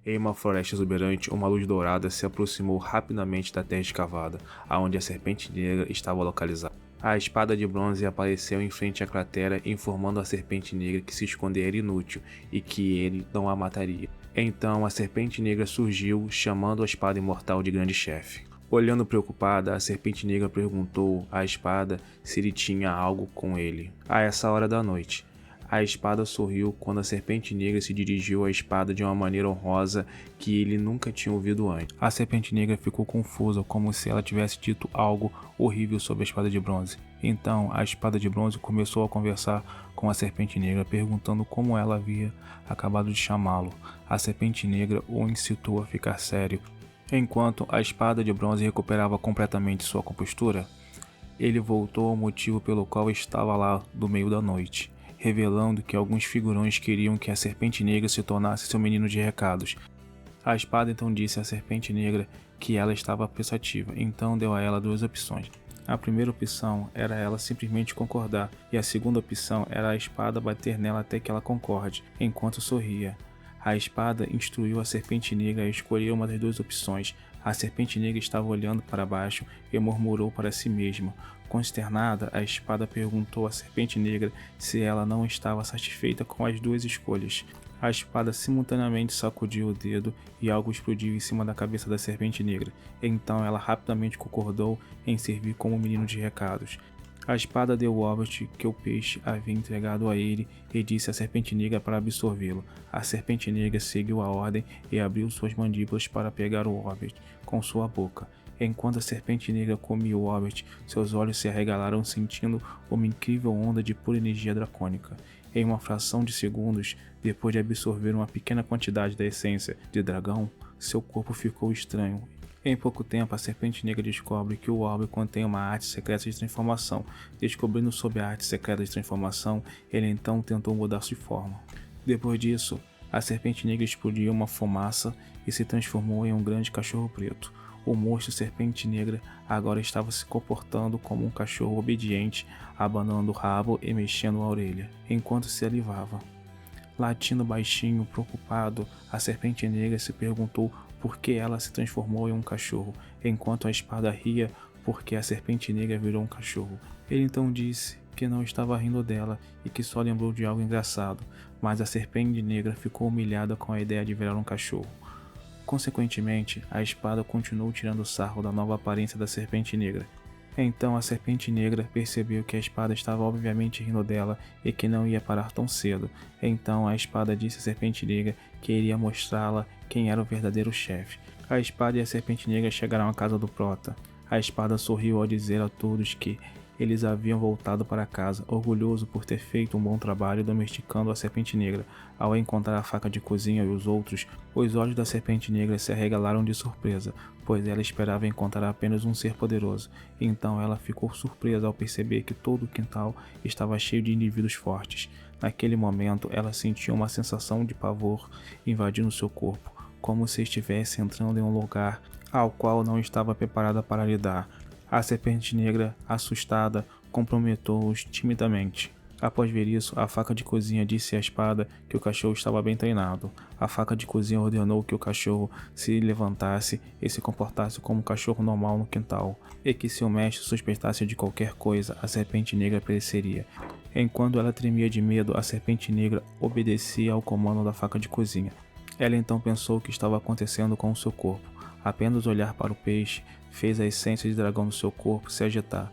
Em uma floresta exuberante, uma luz dourada se aproximou rapidamente da terra escavada, aonde a serpente negra estava localizada. A espada de bronze apareceu em frente à cratera, informando a serpente negra que se esconder era inútil e que ele não a mataria. Então a serpente negra surgiu, chamando a espada imortal de Grande Chefe. Olhando preocupada, a serpente negra perguntou à espada se ele tinha algo com ele. A essa hora da noite, a espada sorriu quando a serpente negra se dirigiu à espada de uma maneira honrosa que ele nunca tinha ouvido antes. A serpente negra ficou confusa, como se ela tivesse dito algo horrível sobre a espada de bronze. Então, a espada de bronze começou a conversar com a serpente negra, perguntando como ela havia acabado de chamá-lo. A serpente negra o incitou a ficar sério. Enquanto a espada de bronze recuperava completamente sua compostura, ele voltou ao motivo pelo qual estava lá do meio da noite, revelando que alguns figurões queriam que a serpente negra se tornasse seu menino de recados. A espada então disse à serpente negra que ela estava pensativa, então deu a ela duas opções. A primeira opção era ela simplesmente concordar, e a segunda opção era a espada bater nela até que ela concorde, enquanto sorria. A espada instruiu a serpente negra a escolher uma das duas opções. A serpente negra estava olhando para baixo e murmurou para si mesma. Consternada, a espada perguntou à serpente negra se ela não estava satisfeita com as duas escolhas. A espada simultaneamente sacudiu o dedo e algo explodiu em cima da cabeça da serpente negra. Então ela rapidamente concordou em servir como menino de recados. A espada deu ao Hobbit que o peixe havia entregado a ele e disse à serpente negra para absorvê-lo. A serpente negra seguiu a ordem e abriu suas mandíbulas para pegar o Hobbit com sua boca. Enquanto a serpente negra comia o Hobbit, seus olhos se arregalaram sentindo uma incrível onda de pura energia dracônica. Em uma fração de segundos, depois de absorver uma pequena quantidade da essência de dragão, seu corpo ficou estranho. Em pouco tempo, a serpente negra descobre que o orbe contém uma arte secreta de transformação. Descobrindo sobre a arte secreta de transformação, ele então tentou mudar sua forma. Depois disso, a serpente negra explodiu uma fumaça e se transformou em um grande cachorro preto. O monstro serpente negra agora estava se comportando como um cachorro obediente, abanando o rabo e mexendo a orelha, enquanto se alivava. Latindo baixinho, preocupado, a serpente negra se perguntou por que ela se transformou em um cachorro, enquanto a espada ria porque a serpente negra virou um cachorro. Ele então disse que não estava rindo dela e que só lembrou de algo engraçado, mas a serpente negra ficou humilhada com a ideia de virar um cachorro. Consequentemente, a espada continuou tirando sarro da nova aparência da serpente negra. Então a serpente negra percebeu que a espada estava obviamente rindo dela e que não ia parar tão cedo. Então a espada disse à serpente negra que iria mostrá-la quem era o verdadeiro chefe. A espada e a serpente negra chegaram à casa do Prota. A espada sorriu ao dizer a todos que eles haviam voltado para casa, orgulhoso por ter feito um bom trabalho domesticando a serpente negra. Ao encontrar a faca de cozinha e os outros, os olhos da serpente negra se arregalaram de surpresa, pois ela esperava encontrar apenas um ser poderoso. Então ela ficou surpresa ao perceber que todo o quintal estava cheio de indivíduos fortes. Naquele momento, ela sentiu uma sensação de pavor invadindo seu corpo, como se estivesse entrando em um lugar ao qual não estava preparada para lidar. A serpente negra, assustada, cumprimentou-os timidamente. Após ver isso, a faca de cozinha disse à espada que o cachorro estava bem treinado. A faca de cozinha ordenou que o cachorro se levantasse e se comportasse como um cachorro normal no quintal, e que se o mestre suspeitasse de qualquer coisa, a serpente negra pereceria. Enquanto ela tremia de medo, a serpente negra obedecia ao comando da faca de cozinha. Ela então pensou o que estava acontecendo com o seu corpo. Apenas olhar para o peixe fez a essência de dragão do seu corpo se agitar.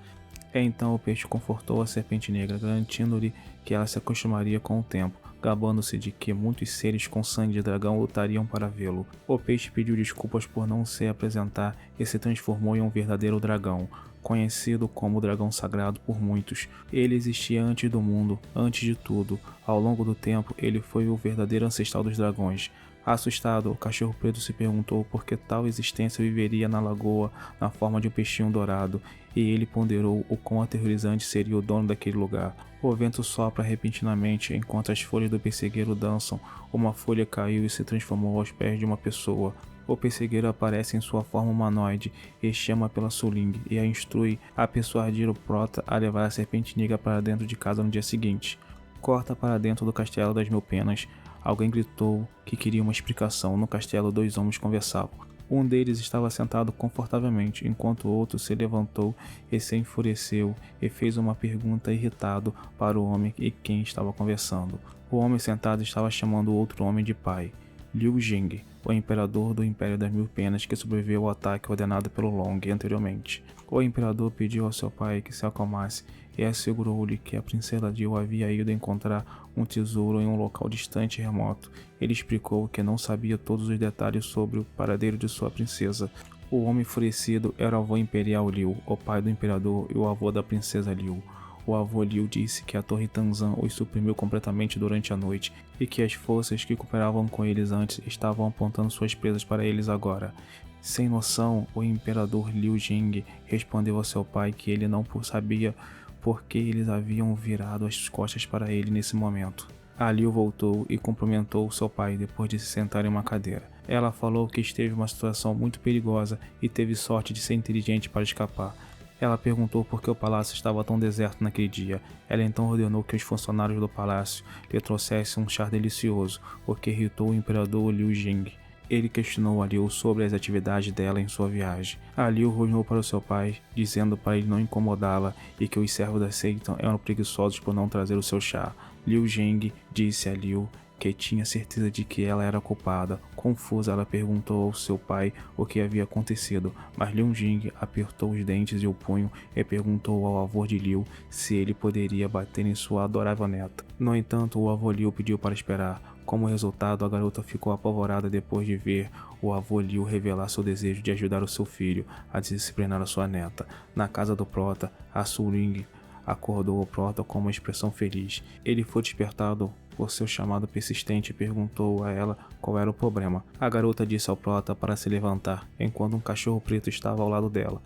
Então o peixe confortou a serpente negra, garantindo-lhe que ela se acostumaria com o tempo, gabando-se de que muitos seres com sangue de dragão lutariam para vê-lo. O peixe pediu desculpas por não se apresentar e se transformou em um verdadeiro dragão, conhecido como o dragão sagrado por muitos. Ele existia antes do mundo, antes de tudo. Ao longo do tempo, ele foi o verdadeiro ancestral dos dragões. Assustado, o cachorro preto se perguntou por que tal existência viveria na lagoa na forma de um peixinho dourado, e ele ponderou o quão aterrorizante seria o dono daquele lugar. O vento sopra repentinamente enquanto as folhas do pessegueiro dançam. Uma folha caiu e se transformou aos pés de uma pessoa. O pessegueiro aparece em sua forma humanoide e chama pela Suling e a instrui a persuadir o Prota a levar a serpente negra para dentro de casa no dia seguinte. Corta para dentro do castelo das Mil Penas. Alguém gritou que queria uma explicação. No castelo, 2 homens conversavam. Um deles estava sentado confortavelmente, enquanto o outro se levantou e se enfureceu e fez uma pergunta irritado para o homem e quem estava conversando. O homem sentado estava chamando o outro homem de pai. Liu Jing, o imperador do Império das Mil Penas que sobreviveu ao ataque ordenado pelo Long anteriormente. O imperador pediu ao seu pai que se acalmasse e assegurou-lhe que a princesa Liu havia ido encontrar um tesouro em um local distante e remoto. Ele explicou que não sabia todos os detalhes sobre o paradeiro de sua princesa. O homem enfurecido era o avô imperial Liu, o pai do imperador e o avô da princesa Liu. O avô Liu disse que a Torre Tanzan os suprimiu completamente durante a noite e que as forças que cooperavam com eles antes estavam apontando suas presas para eles agora. Sem noção, o imperador Liu Jing respondeu ao seu pai que ele não sabia por que eles haviam virado as costas para ele nesse momento. A Liu voltou e cumprimentou seu pai depois de se sentar em uma cadeira. Ela falou que esteve em uma situação muito perigosa e teve sorte de ser inteligente para escapar. Ela perguntou por que o palácio estava tão deserto naquele dia. Ela então ordenou que os funcionários do palácio lhe trouxessem um chá delicioso, o que irritou o imperador Liu Jing. Ele questionou a Liu sobre as atividades dela em sua viagem. A Liu rosnou para o seu pai, dizendo para ele não incomodá-la e que os servos da seita eram preguiçosos por não trazer o seu chá. Liu Jing disse a Liu que tinha certeza de que ela era culpada. Confusa, ela perguntou ao seu pai o que havia acontecido, mas Liu Jing apertou os dentes e o punho e perguntou ao avô de Liu se ele poderia bater em sua adorável neta. No entanto, o avô Liu pediu para esperar. Como resultado, a garota ficou apavorada depois de ver o avô Liu revelar seu desejo de ajudar o seu filho a disciplinar a sua neta. Na casa do Prota, a Su Ling acordou o Prota com uma expressão feliz. Ele foi despertado por seu chamado persistente e perguntou a ela qual era o problema. A garota disse ao Prota para se levantar, enquanto um cachorro preto estava ao lado dela.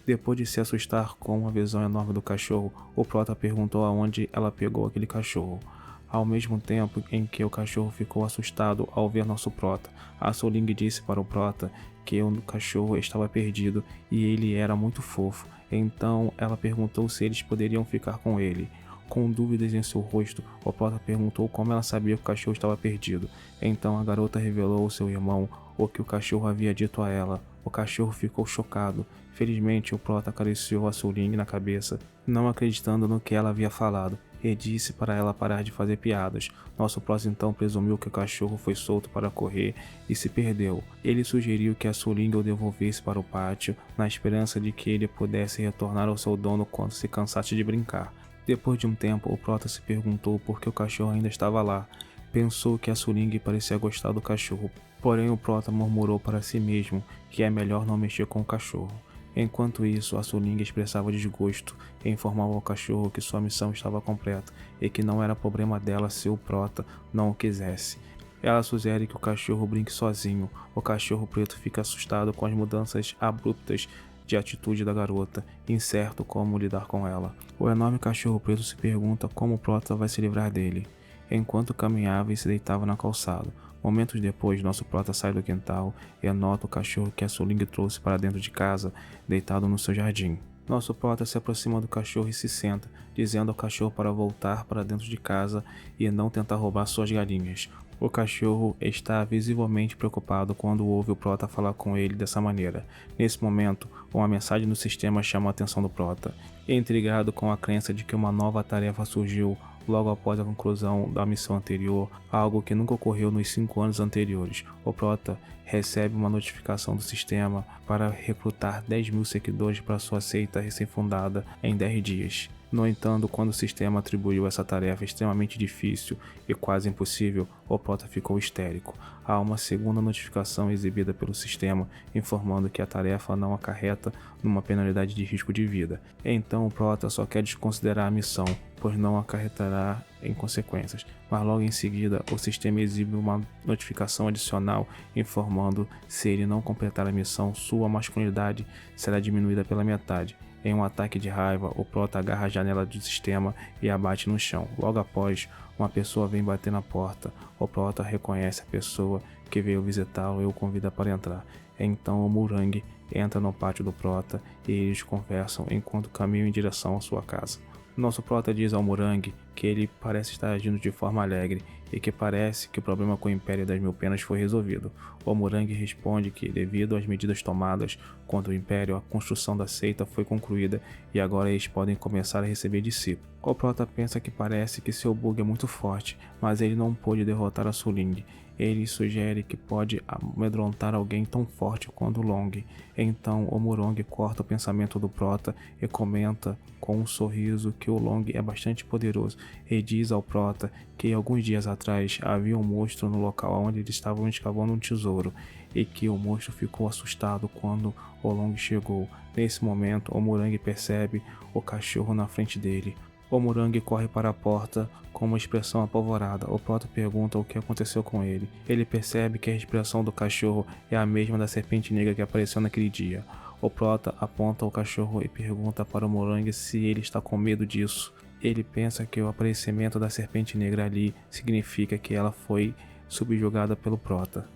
Depois de se assustar com a visão enorme do cachorro, o Prota perguntou aonde ela pegou aquele cachorro. Ao mesmo tempo em que o cachorro ficou assustado ao ver nosso Prota, a Su Ling disse para o Prota que o cachorro estava perdido e ele era muito fofo. Então ela perguntou se eles poderiam ficar com ele. Com dúvidas em seu rosto, o Prota perguntou como ela sabia que o cachorro estava perdido. Então a garota revelou ao seu irmão o que o cachorro havia dito a ela. O cachorro ficou chocado. Felizmente, o Prota acariciou a Su Ling na cabeça, não acreditando no que ela havia falado, e disse para ela parar de fazer piadas. Nosso Prota então presumiu que o cachorro foi solto para correr e se perdeu. Ele sugeriu que a Su Ling o devolvesse para o pátio, na esperança de que ele pudesse retornar ao seu dono quando se cansasse de brincar. Depois de um tempo, o Prota se perguntou por que o cachorro ainda estava lá. Pensou que a Su Ling parecia gostar do cachorro, porém o Prota murmurou para si mesmo que é melhor não mexer com o cachorro. Enquanto isso, a Su Ling expressava desgosto e informava ao cachorro que sua missão estava completa e que não era problema dela se o Prota não o quisesse. Ela sugere que o cachorro brinque sozinho. O cachorro preto fica assustado com as mudanças abruptas de atitude da garota, incerto como lidar com ela. O enorme cachorro preto se pergunta como o Prota vai se livrar dele, enquanto caminhava e se deitava na calçada. Momentos depois, nosso Prota sai do quintal e anota o cachorro que a Su Ling trouxe para dentro de casa, deitado no seu jardim. Nosso Prota se aproxima do cachorro e se senta, dizendo ao cachorro para voltar para dentro de casa e não tentar roubar suas galinhas. O cachorro está visivelmente preocupado quando ouve o Prota falar com ele dessa maneira. Nesse momento, uma mensagem no sistema chama a atenção do Prota. Intrigado com a crença de que uma nova tarefa surgiu logo após a conclusão da missão anterior, algo que nunca ocorreu nos 5 anos anteriores, o Prota recebe uma notificação do sistema para recrutar 10.000 seguidores para sua seita recém-fundada em 10 dias. No entanto, quando o sistema atribuiu essa tarefa extremamente difícil e quase impossível, o Prota ficou histérico. Há uma segunda notificação exibida pelo sistema informando que a tarefa não acarreta numa penalidade de risco de vida. Então o Prota só quer desconsiderar a missão, pois não acarretará em consequências. Mas logo em seguida, o sistema exibe uma notificação adicional informando se ele não completar a missão, sua masculinidade será diminuída pela metade. Em um ataque de raiva, o Prota agarra a janela do sistema e a bate no chão. Logo após, uma pessoa vem bater na porta. O Prota reconhece a pessoa que veio visitá-lo e o convida para entrar. Então o Murang entra no pátio do Prota e eles conversam enquanto caminham em direção à sua casa. Nosso prota diz ao Morangue que ele parece estar agindo de forma alegre e que parece que o problema com o Império das Mil Penas foi resolvido. O Morangue responde que, devido às medidas tomadas contra o Império, a construção da seita foi concluída e agora eles podem começar a receber discípulos. O prota pensa que parece que seu bug é muito forte, mas ele não pôde derrotar a Suling. Ele sugere que pode amedrontar alguém tão forte quanto o Long. Então o Morangue corta o pensamento do prota e comenta com um sorriso que o Long é bastante poderoso e diz ao prota que alguns dias atrás havia um monstro no local onde eles estavam escavando um tesouro e que o monstro ficou assustado quando o Long chegou. Nesse momento, o Morangue percebe o cachorro na frente dele. O Morangue corre para a porta com uma expressão apavorada. O prota pergunta o que aconteceu com ele. Ele percebe que a expressão do cachorro é a mesma da serpente negra que apareceu naquele dia. O prota aponta o cachorro e pergunta para o Morangue se ele está com medo disso. Ele pensa que o aparecimento da serpente negra ali significa que ela foi subjugada pelo prota.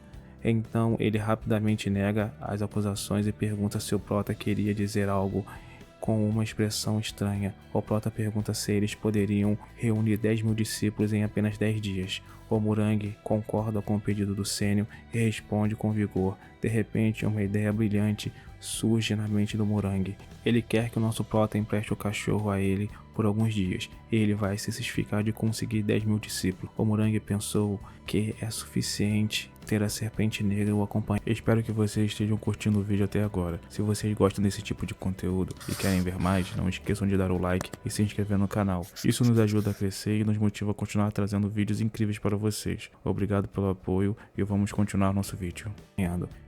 Então ele rapidamente nega as acusações e pergunta se o prota queria dizer algo com uma expressão estranha. O prota pergunta se eles poderiam reunir 10.000 discípulos em apenas 10 dias. O Morangue concorda com o pedido do Sênio e responde com vigor. De repente, uma ideia brilhante surge na mente do Morangue. Ele quer que o nosso prota empreste o cachorro a ele por alguns dias, e ele vai se certificar de conseguir 10.000 discípulos. O Morangue pensou que é suficiente ter a serpente negra o acompanhar. Espero que vocês estejam curtindo o vídeo até agora. Se vocês gostam desse tipo de conteúdo e querem ver mais, não esqueçam de dar o like e se inscrever no canal. Isso nos ajuda a crescer e nos motiva a continuar trazendo vídeos incríveis para vocês. Obrigado pelo apoio e vamos continuar nosso vídeo.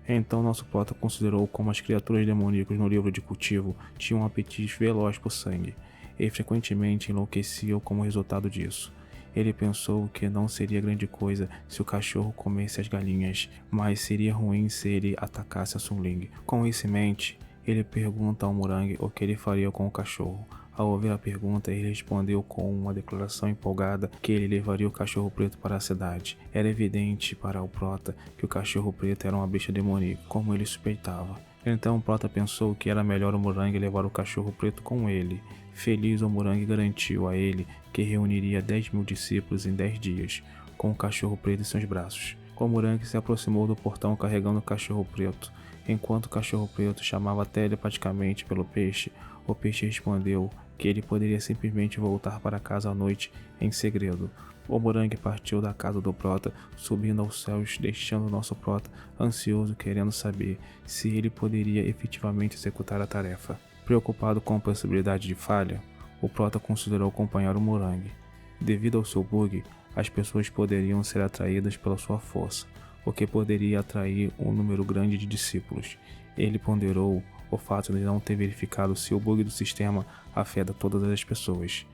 Então nosso prota considerou como as criaturas demoníacas no livro de cultivo tinham um apetite veloz por sangue e frequentemente enlouqueciam como resultado disso. Ele pensou que não seria grande coisa se o cachorro comesse as galinhas, mas seria ruim se ele atacasse a Suling. Com isso em mente, ele pergunta ao Morangue o que ele faria com o cachorro. Ao ouvir a pergunta, ele respondeu com uma declaração empolgada que ele levaria o cachorro preto para a cidade. Era evidente para o prota que o cachorro preto era uma besta demoníaca, como ele suspeitava. Então o prota pensou que era melhor o Morangue levar o cachorro preto com ele. Feliz, o Morangue garantiu a ele que reuniria 10.000 discípulos em 10 dias, com o cachorro preto em seus braços. O Morangue se aproximou do portão carregando o cachorro preto. Enquanto o cachorro preto chamava telepaticamente pelo peixe, o peixe respondeu que ele poderia simplesmente voltar para casa à noite em segredo. O Morangue partiu da casa do prota, subindo aos céus, deixando nosso prota ansioso, querendo saber se ele poderia efetivamente executar a tarefa. Preocupado com a possibilidade de falha, o prota considerou acompanhar o Morangue. Devido ao seu bug, as pessoas poderiam ser atraídas pela sua força, o que poderia atrair um número grande de discípulos. Ele ponderou o fato de não ter verificado se o bug do sistema afeta todas as pessoas.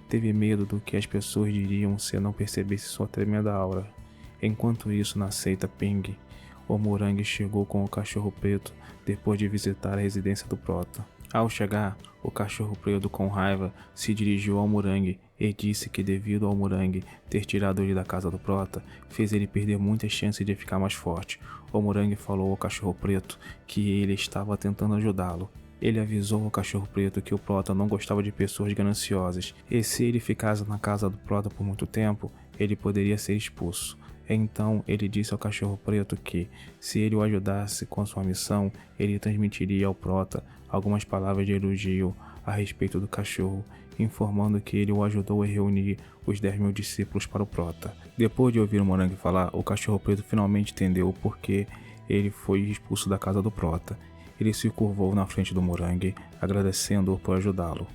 Teve medo do que as pessoas diriam se não percebesse sua tremenda aura. Enquanto isso, na seita Ping, o Morangue chegou com o cachorro preto depois de visitar a residência do prota. Ao chegar, o cachorro preto com raiva se dirigiu ao Morangue e disse que devido ao Morangue ter tirado ele da casa do prota, fez ele perder muitas chances de ficar mais forte. O Morangue falou ao cachorro preto que ele estava tentando ajudá-lo. Ele avisou ao cachorro preto que o prota não gostava de pessoas gananciosas e se ele ficasse na casa do prota por muito tempo, ele poderia ser expulso. Então ele disse ao cachorro preto que, se ele o ajudasse com sua missão, ele transmitiria ao prota algumas palavras de elogio a respeito do cachorro, informando que ele o ajudou a reunir os 10.000 discípulos para o prota. Depois de ouvir o Morangue falar, o cachorro preto finalmente entendeu o porquê ele foi expulso da casa do prota. Ele se curvou na frente do Morangue, agradecendo-o por ajudá-lo.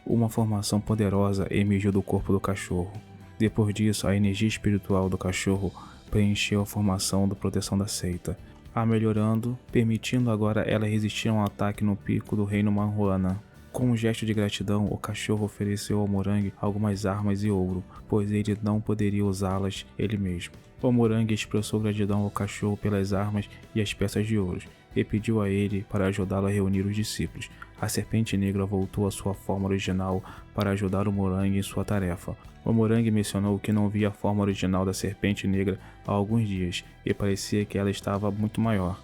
Uma formação poderosa emergiu do corpo do cachorro. Depois disso, a energia espiritual do cachorro preencheu a formação da proteção da seita, a melhorando, permitindo agora ela resistir a um ataque no pico do reino Manhuana. Com um gesto de gratidão, o cachorro ofereceu ao Morangue algumas armas e ouro, pois ele não poderia usá-las ele mesmo. O Morangue expressou gratidão ao cachorro pelas armas e as peças de ouro, e pediu a ele para ajudá-lo a reunir os discípulos. A serpente negra voltou à sua forma original para ajudar o Morangue em sua tarefa. O Morangue mencionou que não via a forma original da serpente negra há alguns dias e parecia que ela estava muito maior.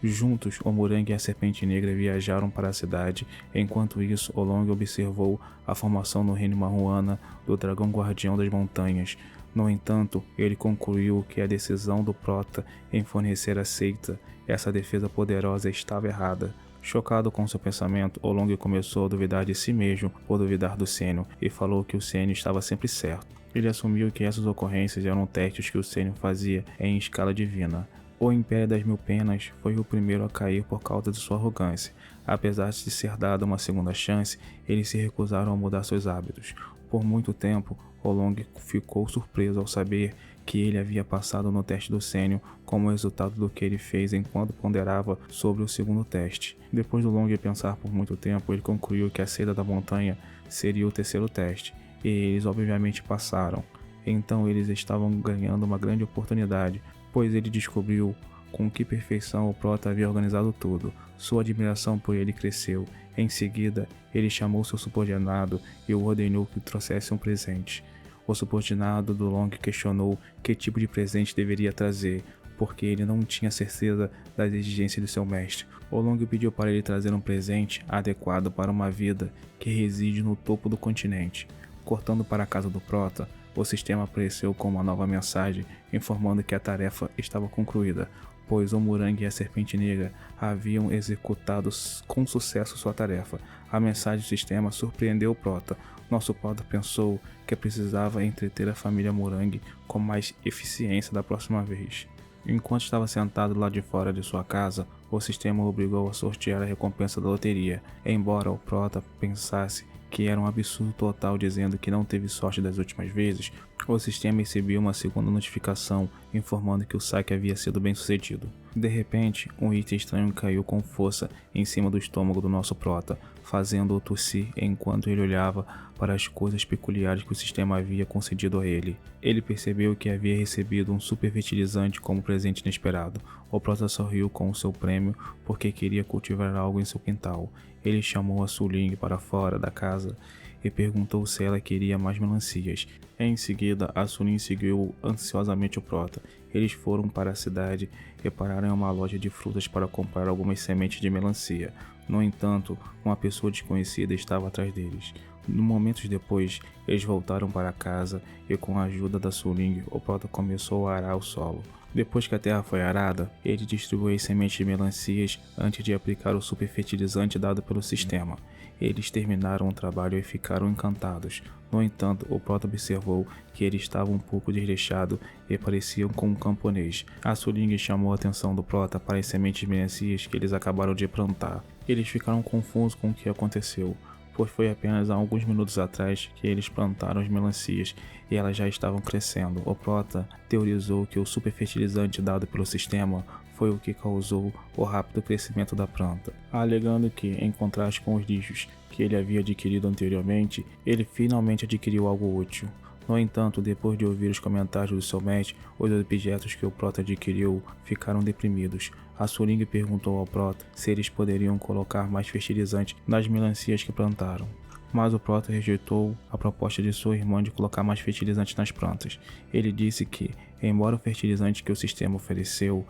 Juntos, o Morangue e a Serpente Negra viajaram para a cidade. Enquanto isso, Olong observou a formação no reino Maruana do Dragão Guardião das Montanhas. No entanto, ele concluiu que a decisão do Prota em fornecer a seita essa defesa poderosa estava errada. Chocado com seu pensamento, Olong começou a duvidar de si mesmo por duvidar do Sênio e falou que o Sênio estava sempre certo. Ele assumiu que essas ocorrências eram testes que o Sênio fazia em escala divina. O Império das Mil Penas foi o primeiro a cair por causa de sua arrogância. Apesar de ser dada uma segunda chance, eles se recusaram a mudar seus hábitos. Por muito tempo, Olong ficou surpreso ao saber que ele havia passado no teste do Sênio como resultado do que ele fez enquanto ponderava sobre o segundo teste. Depois de Olong pensar por muito tempo, ele concluiu que a Seda da Montanha seria o terceiro teste, e eles obviamente passaram. Então eles estavam ganhando uma grande oportunidade, pois ele descobriu com que perfeição o Prota havia organizado tudo. Sua admiração por ele cresceu. Em seguida, ele chamou seu subordinado e o ordenou que trouxesse um presente. O subordinado do Long questionou que tipo de presente deveria trazer, porque ele não tinha certeza das exigências de seu mestre. O Long pediu para ele trazer um presente adequado para uma vida que reside no topo do continente. Cortando para a casa do Prota, o sistema apareceu com uma nova mensagem informando que a tarefa estava concluída, pois o Morangue e a Serpente Negra haviam executado com sucesso sua tarefa. A mensagem do sistema surpreendeu o Prota. Nosso Prota pensou que precisava entreter a família Morangue com mais eficiência da próxima vez. Enquanto estava sentado lá de fora de sua casa, o sistema o obrigou a sortear a recompensa da loteria. Embora o Prota pensasse que era um absurdo total dizendo que não teve sorte das últimas vezes, o sistema recebeu uma segunda notificação informando que o saque havia sido bem sucedido. De repente, um item estranho caiu com força em cima do estômago do nosso Prota, fazendo-o tossir enquanto ele olhava para as coisas peculiares que o sistema havia concedido a ele. Ele percebeu que havia recebido um super fertilizante como presente inesperado. O Prota sorriu com o seu prêmio porque queria cultivar algo em seu quintal. Ele chamou a Su Ling para fora da casa e perguntou se ela queria mais melancias. Em seguida, a Su Ling seguiu ansiosamente o Prota. Eles foram para a cidade e pararam em uma loja de frutas para comprar algumas sementes de melancia. No entanto, uma pessoa desconhecida estava atrás deles. Momentos depois, eles voltaram para casa e com a ajuda da Su Ling, o Prota começou a arar o solo. Depois que a terra foi arada, ele distribuiu as sementes de melancias antes de aplicar o super fertilizante dado pelo sistema. Eles terminaram o trabalho e ficaram encantados. No entanto, o Prota observou que ele estava um pouco desleixado e parecia com um camponês. A Su Ling chamou a atenção do Prota para as sementes de melancias que eles acabaram de plantar. Eles ficaram confusos com o que aconteceu, pois foi apenas há alguns minutos atrás que eles plantaram as melancias e elas já estavam crescendo. O Prota teorizou que o super fertilizante dado pelo sistema foi o que causou o rápido crescimento da planta, alegando que, em contraste com os lixos que ele havia adquirido anteriormente, ele finalmente adquiriu algo útil. No entanto, depois de ouvir os comentários do seu mestre, os objetos que o Prota adquiriu ficaram deprimidos. A Su Ling perguntou ao Prota se eles poderiam colocar mais fertilizante nas melancias que plantaram. Mas o Prota rejeitou a proposta de sua irmã de colocar mais fertilizante nas plantas. Ele disse que, embora o fertilizante que o sistema ofereceu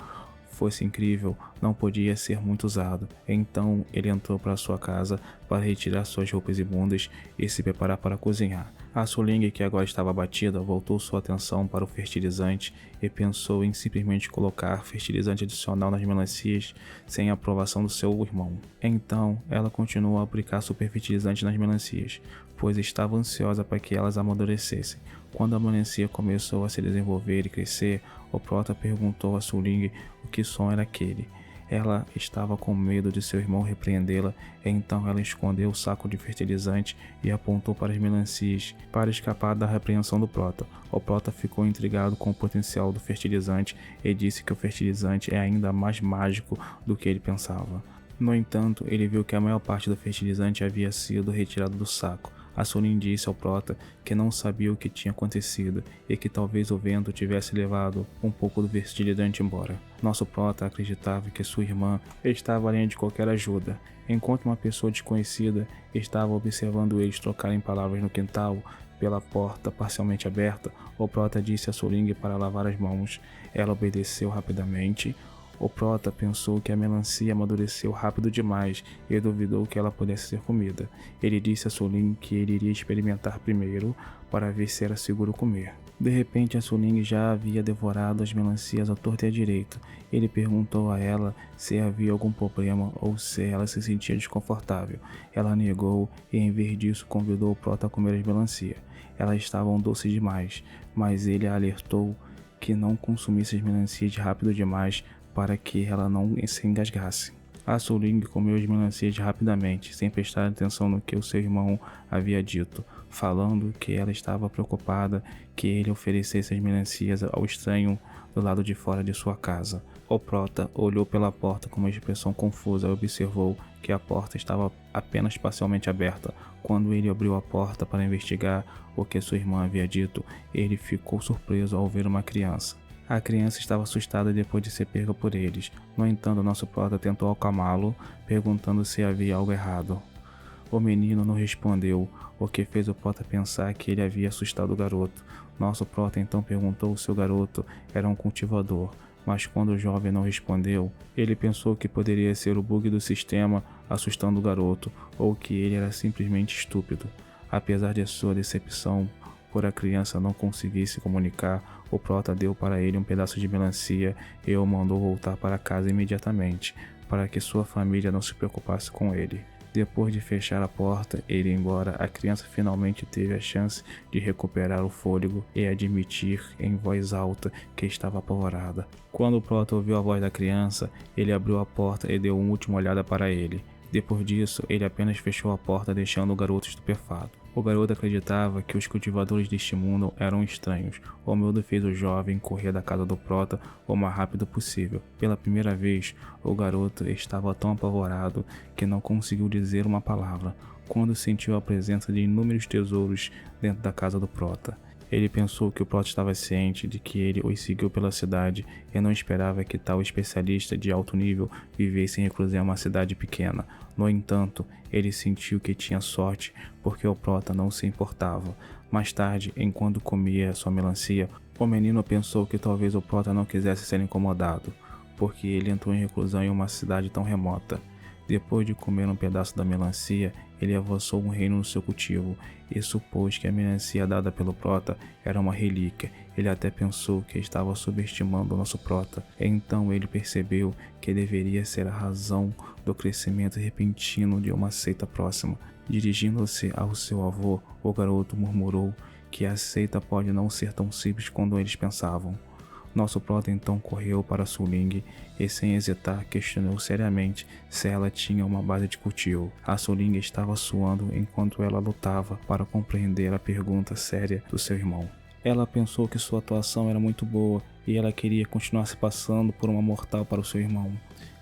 fosse incrível, não podia ser muito usado. Então ele entrou para sua casa para retirar suas roupas imundas e se preparar para cozinhar. A Su Ling, que agora estava abatida, voltou sua atenção para o fertilizante e pensou em simplesmente colocar fertilizante adicional nas melancias sem a aprovação do seu irmão. Então ela continuou a aplicar super fertilizante nas melancias, pois estava ansiosa para que elas amadurecessem. Quando a melancia começou a se desenvolver e crescer, o Prota perguntou a Su Ling o que som era aquele. Ela estava com medo de seu irmão repreendê-la, então ela escondeu o saco de fertilizante e apontou para as melancias para escapar da repreensão do Prota. O Prota ficou intrigado com o potencial do fertilizante e disse que o fertilizante é ainda mais mágico do que ele pensava. No entanto, ele viu que a maior parte do fertilizante havia sido retirado do saco. A Su Ling disse ao Prota que não sabia o que tinha acontecido e que talvez o vento tivesse levado um pouco do fertilizante embora. Nosso Prota acreditava que sua irmã estava além de qualquer ajuda. Enquanto uma pessoa desconhecida estava observando eles trocarem palavras no quintal, pela porta parcialmente aberta, o Prota disse a Su Ling para lavar as mãos. Ela obedeceu rapidamente. O Prota pensou que a melancia amadureceu rápido demais e duvidou que ela pudesse ser comida. Ele disse a Suling que ele iria experimentar primeiro para ver se era seguro comer. De repente, a Suling já havia devorado as melancias à torta e à direita. Ele perguntou a ela se havia algum problema ou se ela se sentia desconfortável. Ela negou e, em vez disso, convidou o Prota a comer as melancias. Elas estavam doces demais, mas ele a alertou que não consumisse as melancias rápido demais para que ela não se engasgasse. A Suling comeu as melancias rapidamente, sem prestar atenção no que o seu irmão havia dito, falando que ela estava preocupada que ele oferecesse as melancias ao estranho do lado de fora de sua casa. O Prota olhou pela porta com uma expressão confusa e observou que a porta estava apenas parcialmente aberta. Quando ele abriu a porta para investigar o que sua irmã havia dito, ele ficou surpreso ao ver uma criança. A criança estava assustada depois de ser pega por eles. No entanto, nosso Prota tentou acalmá-lo, perguntando se havia algo errado. O menino não respondeu, o que fez o Prota pensar que ele havia assustado o garoto. Nosso Prota então perguntou se o garoto era um cultivador, mas quando o jovem não respondeu, ele pensou que poderia ser o bug do sistema assustando o garoto, ou que ele era simplesmente estúpido. Apesar de sua decepção por a criança não conseguir se comunicar, o Prota deu para ele um pedaço de melancia e o mandou voltar para casa imediatamente, para que sua família não se preocupasse com ele. Depois de fechar a porta e ir embora, a criança finalmente teve a chance de recuperar o fôlego e admitir em voz alta que estava apavorada. Quando o Prota ouviu a voz da criança, ele abriu a porta e deu uma última olhada para ele. Depois disso, ele apenas fechou a porta, deixando o garoto estupefato. O garoto acreditava que os cultivadores deste mundo eram estranhos. O medo fez o jovem correr da casa do Prota o mais rápido possível. Pela primeira vez, o garoto estava tão apavorado que não conseguiu dizer uma palavra, quando sentiu a presença de inúmeros tesouros dentro da casa do Prota. Ele pensou que o Prota estava ciente de que ele os seguiu pela cidade e não esperava que tal especialista de alto nível vivesse em reclusão em uma cidade pequena. No entanto, ele sentiu que tinha sorte porque o Prota não se importava. Mais tarde, enquanto comia sua melancia, o menino pensou que talvez o Prota não quisesse ser incomodado, porque ele entrou em reclusão em uma cidade tão remota. Depois de comer um pedaço da melancia, ele avançou um reino no seu cultivo e supôs que a melancia dada pelo Prota era uma relíquia. Ele até pensou que estava subestimando o nosso Prota. Então ele percebeu que deveria ser a razão do crescimento repentino de uma seita próxima. Dirigindo-se ao seu avô, o garoto murmurou que a seita pode não ser tão simples quanto eles pensavam. Nosso Prota então correu para Suling e, sem hesitar, questionou seriamente se ela tinha uma base de cultivo. A Suling estava suando enquanto ela lutava para compreender a pergunta séria do seu irmão. Ela pensou que sua atuação era muito boa e ela queria continuar se passando por uma mortal para o seu irmão.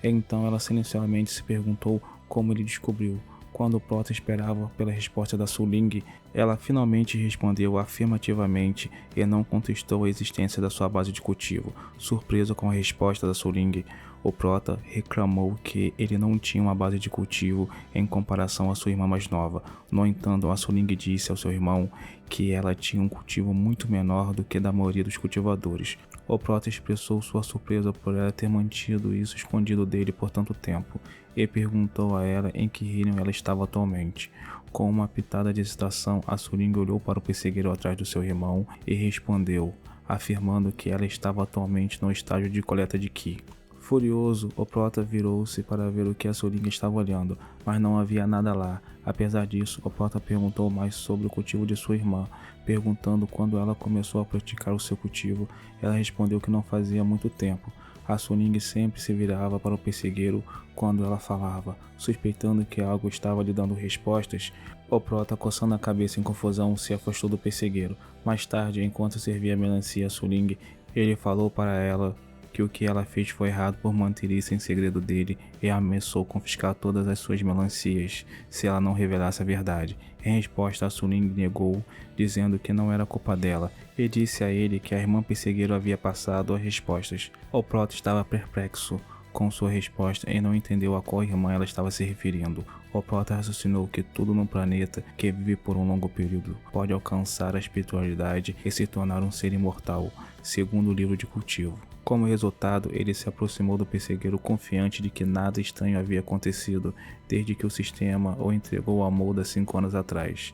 Então ela silenciosamente se perguntou como ele descobriu. Quando o Prota esperava pela resposta da Suling, ela finalmente respondeu afirmativamente e não contestou a existência da sua base de cultivo. Surpreso com a resposta da Suling, o Prota reclamou que ele não tinha uma base de cultivo em comparação à sua irmã mais nova. No entanto, a Suling disse ao seu irmão que ela tinha um cultivo muito menor do que da maioria dos cultivadores. O Prota expressou sua surpresa por ela ter mantido isso escondido dele por tanto tempo e perguntou a ela em que reino ela estava atualmente. Com uma pitada de hesitação, a Suling olhou para o pessegueiro atrás do seu irmão e respondeu, afirmando que ela estava atualmente no estágio de coleta de Ki. Furioso, o Prota virou-se para ver o que a Suling estava olhando, mas não havia nada lá. Apesar disso, o Prota perguntou mais sobre o cultivo de sua irmã. Perguntando quando ela começou a praticar o seu cultivo, ela respondeu que não fazia muito tempo. A Suling sempre se virava para o pessegueiro quando ela falava, suspeitando que algo estava lhe dando respostas. O Prota, coçando a cabeça em confusão, se afastou do pessegueiro. Mais tarde, enquanto servia a melancia a Suling, ele falou para ela que o que ela fez foi errado por manter isso em segredo dele e ameaçou confiscar todas as suas melancias se ela não revelasse a verdade. Em resposta, a Suling negou, dizendo que não era culpa dela, e disse a ele que a irmã pessegueiro havia passado as respostas. O Prota estava perplexo com sua resposta e não entendeu a qual irmã ela estava se referindo. O prota raciocinou que tudo no planeta que vive por um longo período pode alcançar a espiritualidade e se tornar um ser imortal, segundo o livro de cultivo. Como resultado, ele se aproximou do persegueiro confiante de que nada estranho havia acontecido desde que o sistema o entregou ao Molda 5 anos atrás.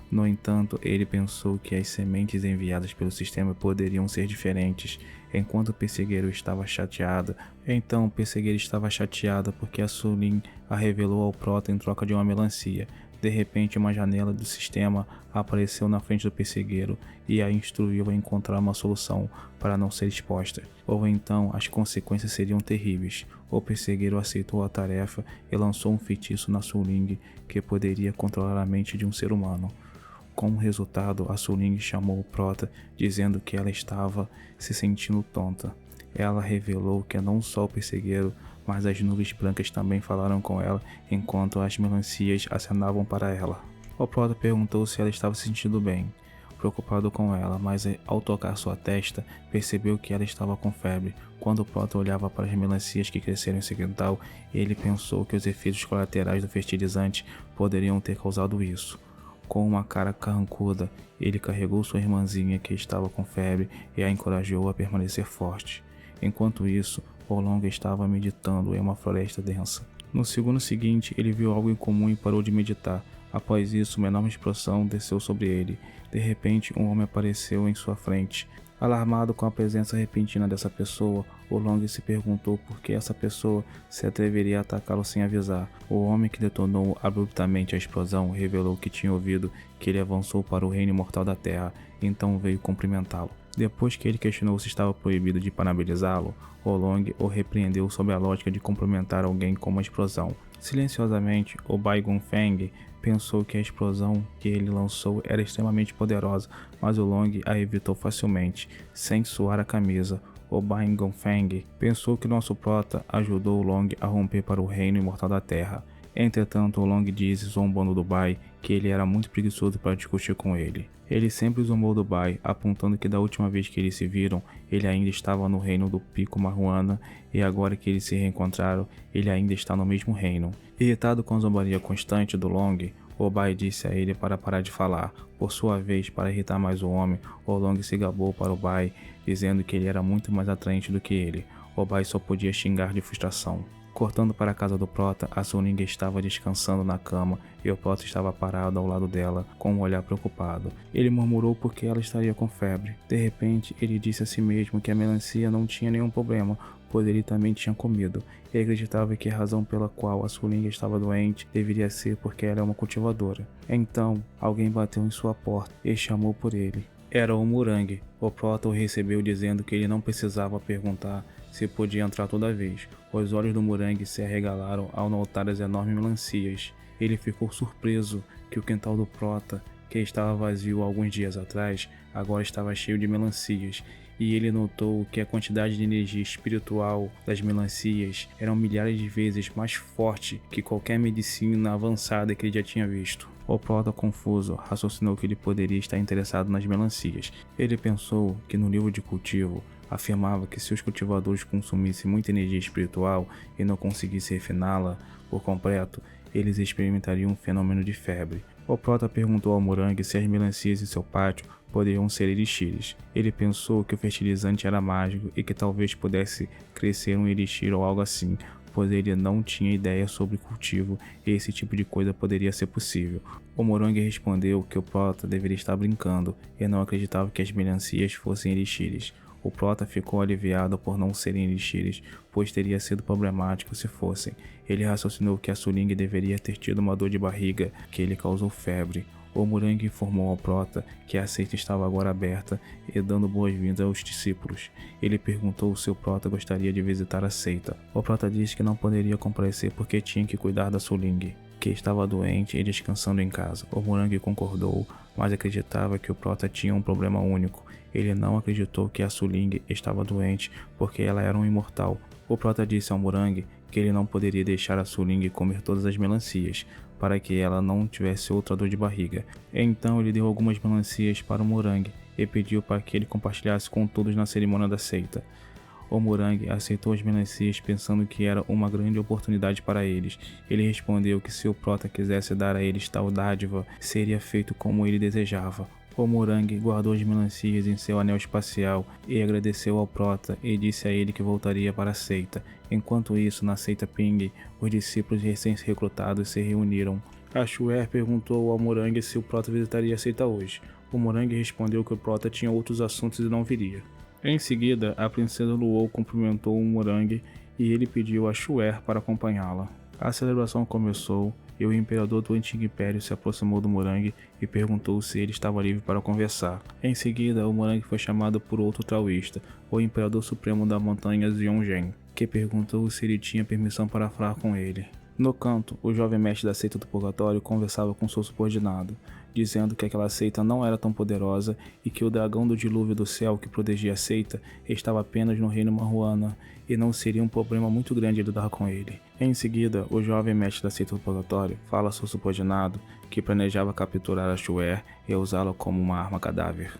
No entanto, ele pensou que as sementes enviadas pelo sistema poderiam ser diferentes. Enquanto o persegueiro estava chateado, porque a Sulin a revelou ao prota em troca de uma melancia. De repente, uma janela do sistema apareceu na frente do persegueiro e a instruiu a encontrar uma solução para não ser exposta, ou então as consequências seriam terríveis. O persegueiro aceitou a tarefa e lançou um feitiço na Sulin que poderia controlar a mente de um ser humano. Como resultado, a Sulin chamou o prota, dizendo que ela estava se sentindo tonta. Ela revelou que não só o persegueiro, mas as nuvens brancas também falaram com ela enquanto as melancias acenavam para ela. O prota perguntou se ela estava se sentindo bem, preocupado com ela, mas ao tocar sua testa, percebeu que ela estava com febre. Quando o prota olhava para as melancias que cresceram em seu quintal, ele pensou que os efeitos colaterais do fertilizante poderiam ter causado isso. Com uma cara carrancuda, ele carregou sua irmãzinha que estava com febre e a encorajou a permanecer forte. Enquanto isso, Olong estava meditando em uma floresta densa. No segundo seguinte, ele viu algo incomum e parou de meditar. Após isso, uma enorme explosão desceu sobre ele. De repente, um homem apareceu em sua frente. Alarmado com a presença repentina dessa pessoa, Olong se perguntou por que essa pessoa se atreveria a atacá-lo sem avisar. O homem que detonou abruptamente a explosão revelou que tinha ouvido que ele avançou para o reino imortal da Terra, então veio cumprimentá-lo. Depois que ele questionou se estava proibido de parabenizá-lo, Olong o repreendeu sob a lógica de cumprimentar alguém com uma explosão. Silenciosamente, o Bai Gongfeng pensou que a explosão que ele lançou era extremamente poderosa, mas o Long a evitou facilmente, sem suar a camisa. O Bai Gongfeng pensou que nosso prota ajudou o Long a romper para o reino imortal da Terra. Entretanto, o Long disse, zombando do Bai, que ele era muito preguiçoso para discutir com ele. Ele sempre zombou do Bai, apontando que da última vez que eles se viram, ele ainda estava no reino do Pico Maruana, e agora que eles se reencontraram, ele ainda está no mesmo reino. Irritado com a zombaria constante do Long, o Bai disse a ele para parar de falar. Por sua vez, para irritar mais o homem, o Long se gabou para o Bai, dizendo que ele era muito mais atraente do que ele. O Bai só podia xingar de frustração. Cortando para a casa do prota, a Sulin estava descansando na cama e o prota estava parado ao lado dela, com um olhar preocupado. Ele murmurou porque ela estaria com febre. De repente, ele disse a si mesmo que a melancia não tinha nenhum problema, pois ele também tinha comido. Ele acreditava que a razão pela qual a Sulin estava doente deveria ser porque ela é uma cultivadora. Então, alguém bateu em sua porta e chamou por ele. Era o Murang. O prota o recebeu dizendo que ele não precisava perguntar se podia entrar toda vez. Os olhos do Murang se arregalaram ao notar as enormes melancias. Ele ficou surpreso que o quintal do prota, que estava vazio alguns dias atrás, agora estava cheio de melancias, e ele notou que a quantidade de energia espiritual das melancias era milhares de vezes mais forte que qualquer medicina avançada que ele já tinha visto. O prota, confuso, raciocinou que ele poderia estar interessado nas melancias. Ele pensou que no livro de cultivo afirmava que se os cultivadores consumissem muita energia espiritual e não conseguissem refiná-la por completo, eles experimentariam um fenômeno de febre. O prota perguntou ao Murang se as melancias em seu pátio poderiam ser elixires. Ele pensou que o fertilizante era mágico e que talvez pudesse crescer um elixir ou algo assim, pois ele não tinha ideia sobre cultivo e esse tipo de coisa poderia ser possível. O Murang respondeu que o prota deveria estar brincando e não acreditava que as melancias fossem elixires. O prota ficou aliviado por não serem elixires, pois teria sido problemático se fossem. Ele raciocinou que a Sulin deveria ter tido uma dor de barriga que lhe causou febre. O Murang informou ao prota que a seita estava agora aberta e dando boas-vindas aos discípulos. Ele perguntou se o prota gostaria de visitar a seita. O prota disse que não poderia comparecer porque tinha que cuidar da Sulin, que estava doente e descansando em casa. O Murang concordou, mas acreditava que o prota tinha um problema único. Ele não acreditou que a Sulin estava doente porque ela era um imortal. O prota disse ao Murang que ele não poderia deixar a Sulin comer todas as melancias, para que ela não tivesse outra dor de barriga. Então ele deu algumas melancias para o Murang e pediu para que ele compartilhasse com todos na cerimônia da seita. O Morangue aceitou as melancias pensando que era uma grande oportunidade para eles. Ele respondeu que se o Prota quisesse dar a eles tal dádiva, seria feito como ele desejava. O Morangue guardou as melancias em seu anel espacial e agradeceu ao Prota e disse a ele que voltaria para a seita. Enquanto isso, na seita Ping, os discípulos recém-recrutados se reuniram. A Shuer perguntou ao Morangue se o Prota visitaria a seita hoje. O Morangue respondeu que o Prota tinha outros assuntos e não viria. Em seguida, a princesa Luo cumprimentou o Morangue e ele pediu a Shuer para acompanhá-la. A celebração começou e o imperador do Antigo Império se aproximou do Morangue e perguntou se ele estava livre para conversar. Em seguida, o Morangue foi chamado por outro taoísta, o imperador supremo da montanha Zhongzhen, que perguntou se ele tinha permissão para falar com ele. No canto, o jovem mestre da seita do Purgatório conversava com seu subordinado, dizendo que aquela seita não era tão poderosa e que o dragão do dilúvio do céu que protegia a seita estava apenas no reino Maruana e não seria um problema muito grande lidar com ele. Em seguida, o jovem mestre da seita do Purgatório fala ao seu subordinado que planejava capturar a Shuer e usá-la como uma arma cadáver.